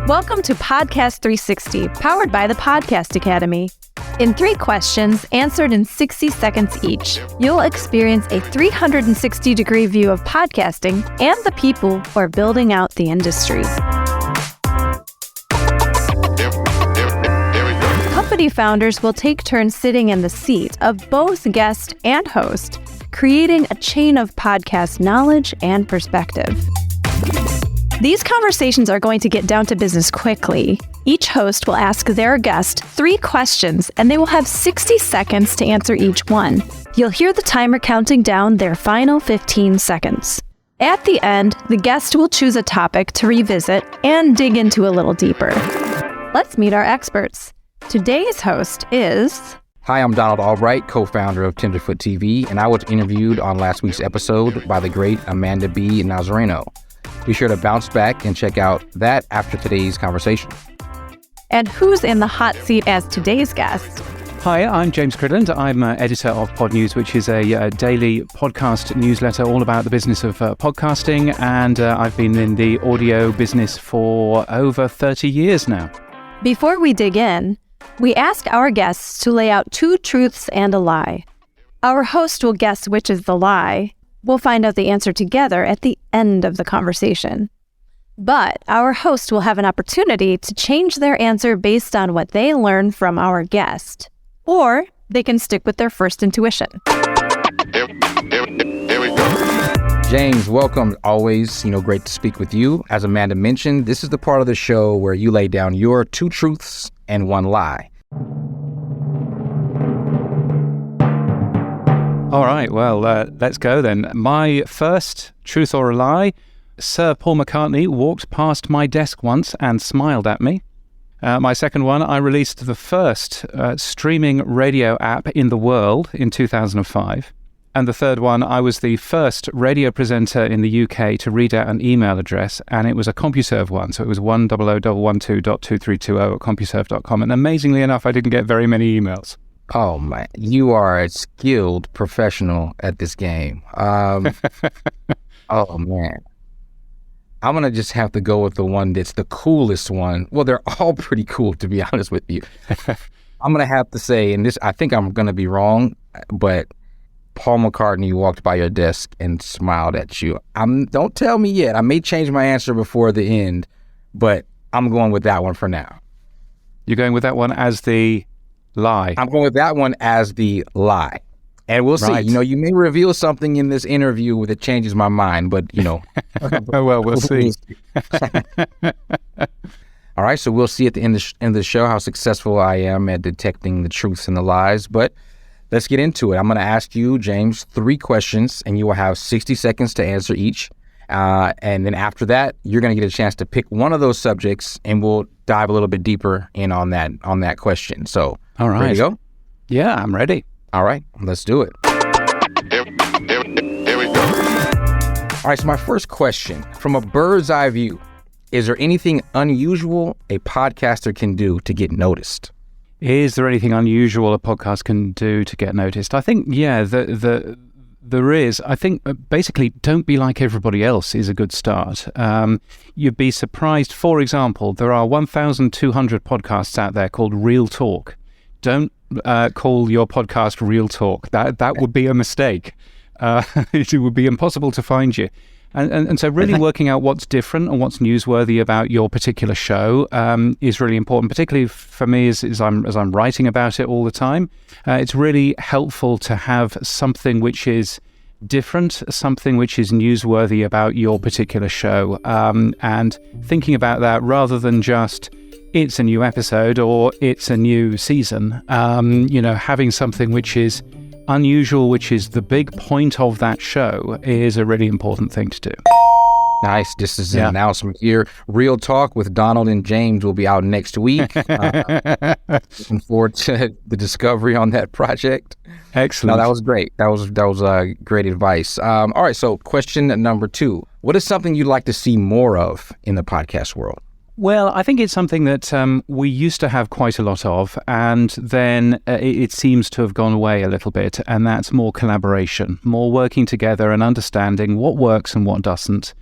Welcome to Podcast 360, powered by the Podcast Academy. In 3 questions, answered in 60 seconds each, you'll experience a 360-degree view of podcasting and the people who are building out the industry. Company founders will take turns sitting in the seat of both guest and host, creating a chain of podcast knowledge and perspective. These conversations are going to get down to business quickly. Each host will ask their guest 3 questions, and they will have 60 seconds to answer each one. You'll hear the timer counting down their final 15 seconds. At the end, the guest will choose a topic to revisit and dig into a little deeper. Let's meet our experts. Today's host is... Hi, I'm Donald Albright, co-founder of Tenderfoot TV, and I was interviewed on last week's episode by the great Amanda B. Nazareno. Be sure to bounce back and check out that after today's conversation. And who's in the hot seat as today's guest? Hi, I'm James Cridland. I'm editor of Podnews, which is a daily podcast newsletter all about the business of podcasting, and I've been in the audio business for over 30 years now. Before we dig in, we ask our guests to lay out 2 truths and a lie. Our host will guess which is the lie. We'll find out the answer together at the end of the conversation. But our host will have an opportunity to change their answer based on what they learn from our guest. Or they can stick with their first intuition. Here we go. James, welcome. Always, great to speak with you. As Amanda mentioned, this is the part of the show where you lay down your 2 truths and 1 lie. All right, well, let's go then. My first truth or a lie: Sir Paul McCartney walked past my desk once and smiled at me. My second one: I released the first streaming radio app in the world in 2005. And the third one: I was the first radio presenter in the UK to read out an email address, and it was a CompuServe one. So it was 1001212.2320 at CompuServe.com. And amazingly enough, I didn't get very many emails. Oh, man, you are a skilled professional at this game. Oh, man. I'm going to just have to go with the one that's the coolest one. Well, they're all pretty cool, to be honest with you. I'm going to have to say, and this, I think I'm going to be wrong, but Paul McCartney walked by your desk and smiled at you. Don't tell me yet. I may change my answer before the end, but I'm going with that one for now. You're going with that one as the lie? I'm going with that one as the lie. And we'll see. Right. You may reveal something in this interview that changes my mind, but, well, we'll see. All right, so we'll see at the end of the show how successful I am at detecting the truths and the lies, but let's get into it. I'm going to ask you, James, 3 questions, and you will have 60 seconds to answer each. And then after that, you're going to get a chance to pick one of those subjects, and we'll dive a little bit deeper in on that question. So, all right. Ready to go? Yeah, I'm ready. All right, let's do it. Here we go. All right, so my first question, from a bird's eye view, is there anything unusual a podcaster can do to get noticed? Is there anything unusual a podcast can do to get noticed? I think, yeah, there is. I think basically don't be like everybody else is a good start. You'd be surprised. For example, there are 1,200 podcasts out there called Real Talk. Don't call your podcast Real Talk. That would be a mistake. It would be impossible to find you. And so really working out what's different and what's newsworthy about your particular show is really important, particularly for me as I'm writing about it all the time. It's really helpful to have something which is different, something which is newsworthy about your particular show, and thinking about that rather than just it's a new episode or it's a new season. Having something which is unusual, which is the big point of that show, is a really important thing to do. Nice. This is an announcement here. Real Talk with Donald and James will be out next week. Looking forward to the discovery on that project. Excellent. No, that was great. That was great advice. All right. So question number 2. What is something you'd like to see more of in the podcast world? Well, I think it's something that we used to have quite a lot of, and then it seems to have gone away a little bit, and that's more collaboration, more working together and understanding what works and what doesn't.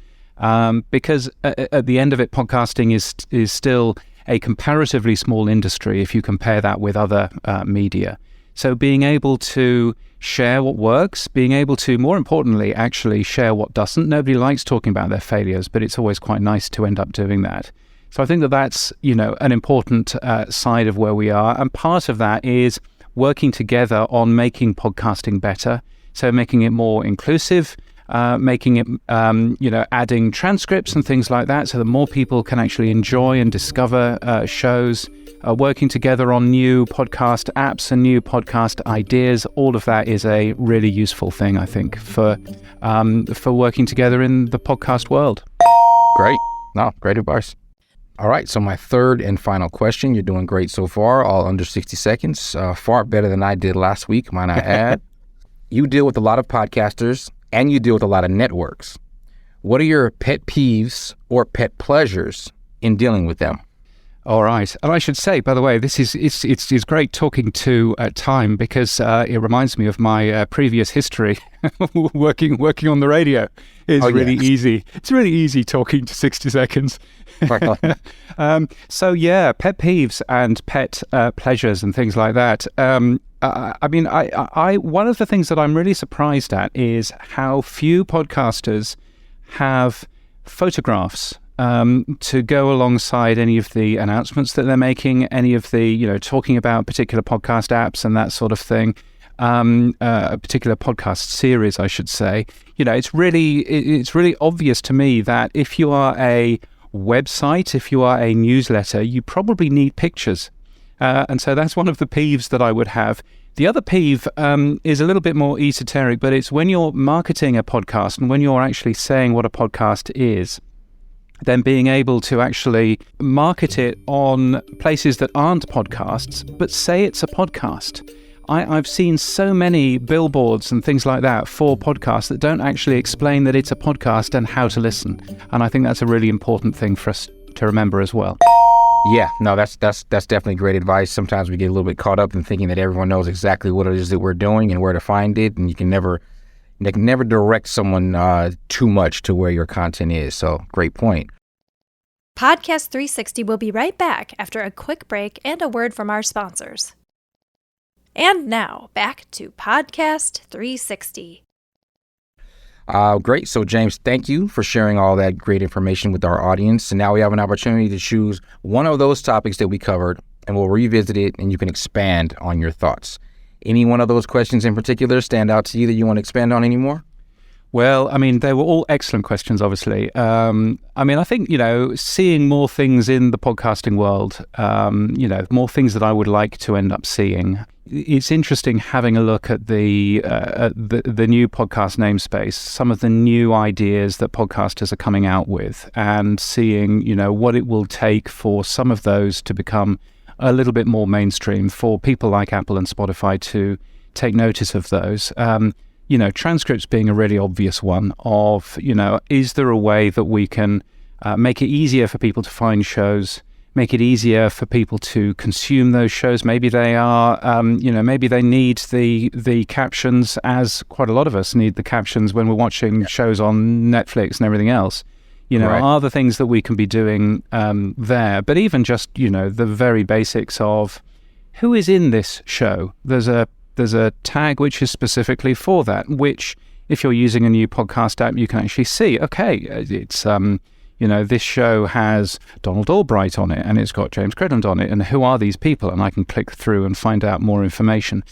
because at the end of it, podcasting is still a comparatively small industry if you compare that with other media. So being able to share what works, being able to, more importantly, actually share what doesn't. Nobody likes talking about their failures, but it's always quite nice to end up doing that. So I think that that's, an important side of where we are. And part of that is working together on making podcasting better. So making it more inclusive, making it, adding transcripts and things like that so that more people can actually enjoy and discover shows, working together on new podcast apps and new podcast ideas. All of that is a really useful thing, I think, for working together in the podcast world. Great. No, great advice. All right, so my third and final question. You're doing great so far, all under 60 seconds. Far better than I did last week, might I add. You deal with a lot of podcasters and you deal with a lot of networks. What are your pet peeves or pet pleasures in dealing with them? All right. And I should say, by the way, it's great talking to Time because it reminds me of my previous history working on the radio. It's really easy. It's really easy talking to 60 seconds. So yeah, pet peeves and pet pleasures and things like that. I one of the things that I'm really surprised at is how few podcasters have photographs to go alongside any of the announcements that they're making, any of the, talking about particular podcast apps and that sort of thing, a particular podcast series, I should say. It's really obvious to me that if you are a website, if you are a newsletter, you probably need pictures. And so that's one of the peeves that I would have. The other peeve is a little bit more esoteric, but it's when you're marketing a podcast and when you're actually saying what a podcast is, then being able to actually market it on places that aren't podcasts, but say it's a podcast. I've seen so many billboards and things like that for podcasts that don't actually explain that it's a podcast and how to listen. And I think that's a really important thing for us to remember as well. Yeah, no, that's definitely great advice. Sometimes we get a little bit caught up in thinking that everyone knows exactly what it is that we're doing and where to find it, and you can never direct someone too much to where your content is. So, great point. Podcast 360 will be right back after a quick break and a word from our sponsors. And now, back to Podcast 360. Great. So, James, thank you for sharing all that great information with our audience. And now we have an opportunity to choose one of those topics that we covered, and we'll revisit it, and you can expand on your thoughts. Any one of those questions in particular stand out to you that you want to expand on anymore? Well, they were all excellent questions, obviously. I think, seeing more things in the podcasting world, more things that I would like to end up seeing. It's interesting having a look at the new podcast namespace, some of the new ideas that podcasters are coming out with, and seeing, what it will take for some of those to become a little bit more mainstream, for people like Apple and Spotify to take notice of those. Transcripts being a really obvious one of, is there a way that we can make it easier for people to find shows, make it easier for people to consume those shows? Maybe they are, maybe they need the captions, as quite a lot of us need the captions when we're watching shows on Netflix and everything else. Right. Are the things that we can be doing there? But even just, the very basics of who is in this show. There's a tag which is specifically for that, which if you're using a new podcast app, you can actually see, okay, it's, this show has Donald Albright on it and it's got James Cridland on it, and who are these people? And I can click through and find out more information.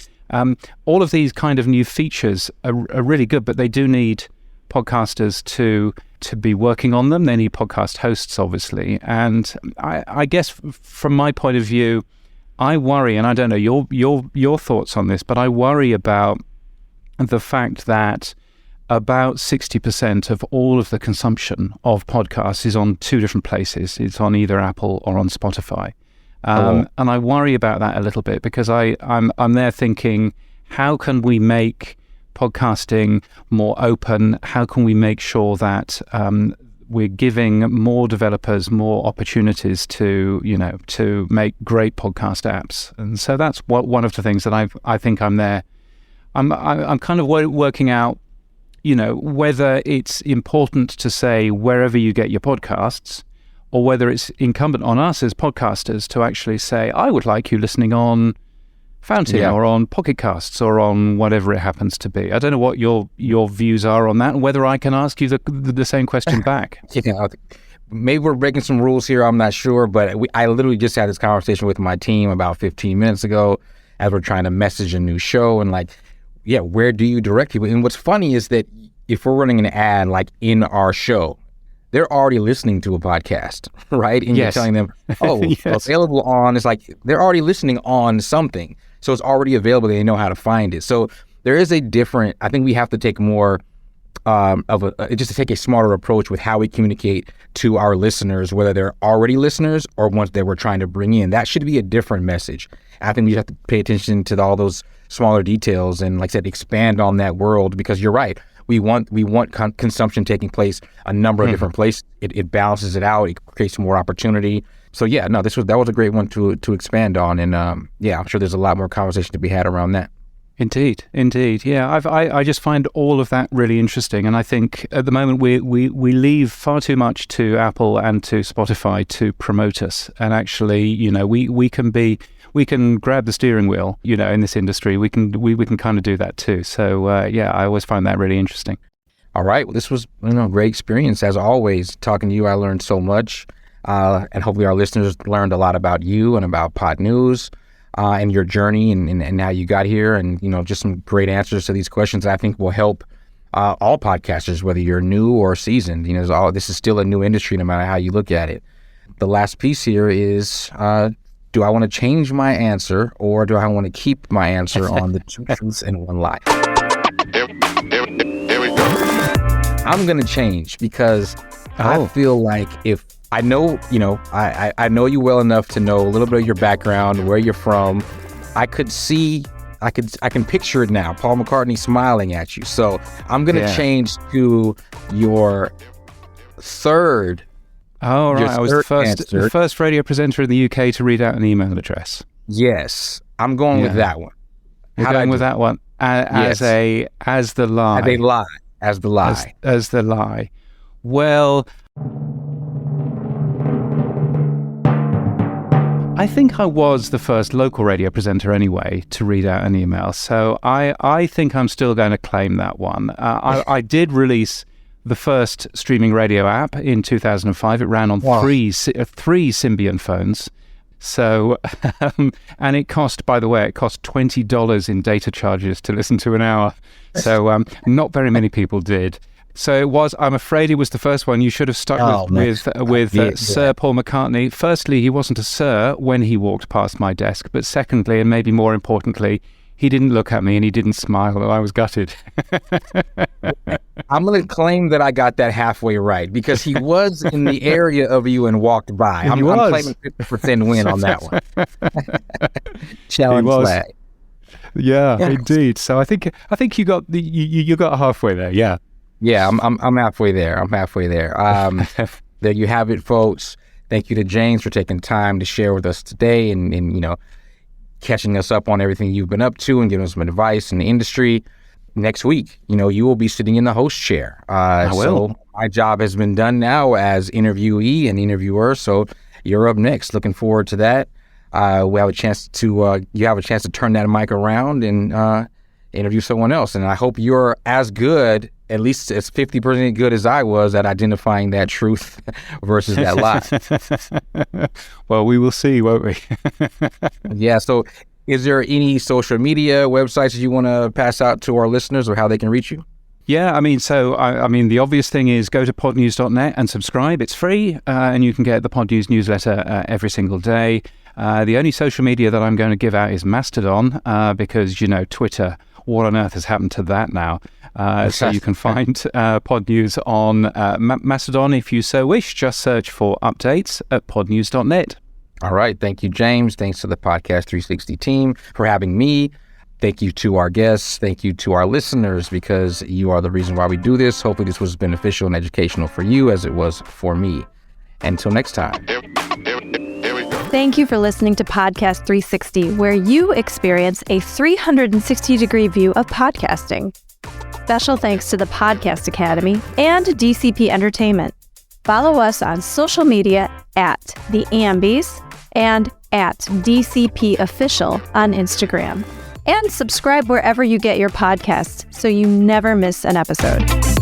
All of these kind of new features are really good, but they do need podcasters to be working on them. They need podcast hosts, obviously. And I guess from my point of view, I worry, and I don't know your thoughts on this, but I worry about the fact that about 60% of all of the consumption of podcasts is on two different places. It's on either Apple or on Spotify. And I worry about that a little bit because I'm there thinking, how can we make podcasting more open? How can we make sure that we're giving more developers more opportunities to make great podcast apps? And so that's one of the things that I think I'm there. I'm kind of working out whether it's important to say wherever you get your podcasts, or whether it's incumbent on us as podcasters to actually say, I would like you listening on Fountain or on Pocket Casts or on whatever it happens to be. I don't know what your views are on that, and whether I can ask you the same question back. Maybe we're breaking some rules here. I'm not sure, but I literally just had this conversation with my team about 15 minutes ago as we're trying to message a new show and where do you direct people? And what's funny is that if we're running an ad in our show, they're already listening to a podcast, right? And you're telling them, available on, it's they're already listening on something. So it's already available. They know how to find it. So there is I think we have to take more just to take a smarter approach with how we communicate to our listeners, whether they're already listeners or ones that we're trying to bring in. That should be a different message. I think we have to pay attention to all those smaller details and, like I said, expand on that world, because you're right. We want consumption taking place a number of different places. It balances it out. It creates more opportunity. So that was a great one to expand on. And I'm sure there's a lot more conversation to be had around that. Indeed. Yeah, I just find all of that really interesting, and I think at the moment we leave far too much to Apple and to Spotify to promote us. And actually, we can grab the steering wheel. In this industry, we can kind of do that too. So I always find that really interesting. All right, well, this was a great experience as always. Talking to you, I learned so much, and hopefully our listeners learned a lot about you and about Podnews. And your journey and how you got here, and just some great answers to these questions that I think will help all podcasters, whether you're new or seasoned. This is still a new industry no matter how you look at it. The last piece here is, do I want to change my answer, or do I want to keep my answer on the 2 truths and 1 lie? There we go. I'm going to change because I feel like if I know, I know you well enough to know a little bit of your background, where you're from. I can picture it now. Paul McCartney smiling at you. So I'm going to change to your third. Oh, right. I was the first radio presenter in the UK to read out an email address. Yes. I'm going with that one. You're going with that one as the lie. As the lie. Well, I think I was the first local radio presenter anyway to read out an email, so I think I'm still going to claim that one. I did release the first streaming radio app in 2005. It ran on three Symbian phones. So, and it cost $20 in data charges to listen to an hour. So not very many people did. So I'm afraid it was the first one. You should have stuck with Sir Paul McCartney. Firstly, he wasn't a sir when he walked past my desk, but secondly, and maybe more importantly, he didn't look at me and he didn't smile, and I was gutted. I'm going to claim that I got that halfway right, because he was in the area of you and walked by. I'm claiming 50% win on that one. Challenge flag. Yeah, indeed. So I think you got you got halfway there. Yeah. Yeah, I'm halfway there. There you have it, folks. Thank you to James for taking time to share with us today and catching us up on everything you've been up to and giving us some advice in the industry. Next week, you will be sitting in the host chair. I will. So my job has been done now as interviewee and interviewer. So you're up next. Looking forward to that. You have a chance to turn that mic around and interview someone else. And I hope you're as good, at least as 50% good as I was at identifying that truth versus that lie. Well, we will see, won't we? Yeah. So is there any social media websites that you want to pass out to our listeners, or how they can reach you? Yeah, the obvious thing is go to podnews.net and subscribe. It's free, and you can get the Podnews newsletter every single day. The only social media that I'm going to give out is Mastodon, because, Twitter, what on earth has happened to that now? So you can find Podnews on Mastodon if you so wish. Just search for updates at podnews.net. All right. Thank you, James. Thanks to the Podcast 360 team for having me. Thank you to our guests. Thank you to our listeners, because you are the reason why we do this. Hopefully this was beneficial and educational for you as it was for me. Until next time. Thank you for listening to Podcast 360, where you experience a 360-degree view of podcasting. Special thanks to the Podcast Academy and DCP Entertainment. Follow us on social media at The Ambies and at DCP Official on Instagram. And subscribe wherever you get your podcasts so you never miss an episode.